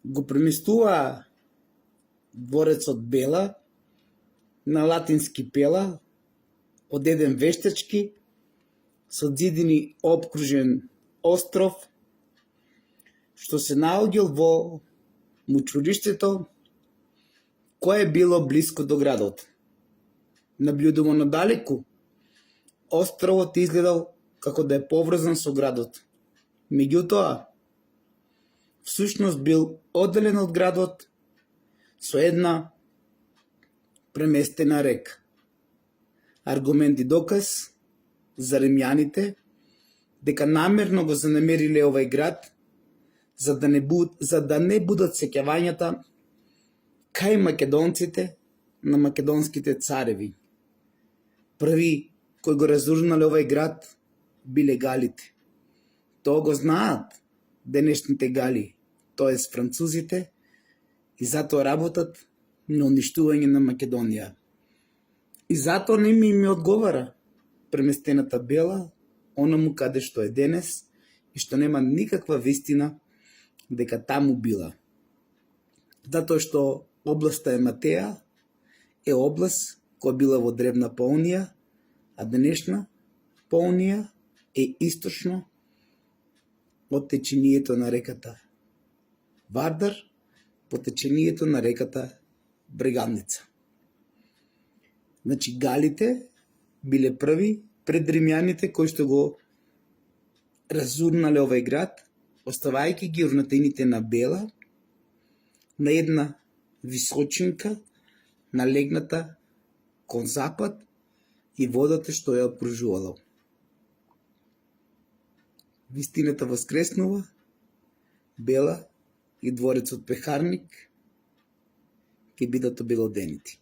го преместува дворецот Бела на латински Пела, од еден вештачки, со зидини обкружен остров, што се наоѓал во мучуриштето, кое било блиско до градот. Наблюдувано далеку, островот изгледал како да е поврзан со градот. Меѓутоа, всушност бил одделен од градот со една преместена река. Аргумент и доказ за римјаните дека намерно го занемериле овај град за да не будат сеќавањата кај македонците на македонските цареви. Први кои го разурнале овај град биле галите. Тоа го знаат денешните гали, тоест французите, и затоа работат на уништување на Македонија. И затоа не ми одговара преместената Бела, онаму каде што е денес и што нема никаква вистина дека таму била. Затоа што областа Ематеа е област која била во древна Паунија, а денешна Паунија е источно од течението на реката Вардар по течението на реката Бреганница. Значи, галите биле први пред римјаните кои што го разурнале овај град, оставајќи ги урнатините на Бела на една височинка налегната кон запад и водата што ја окружувала. Вистината воскреснува, Бела и дворецот Пехарник ќе бидат обелоденити.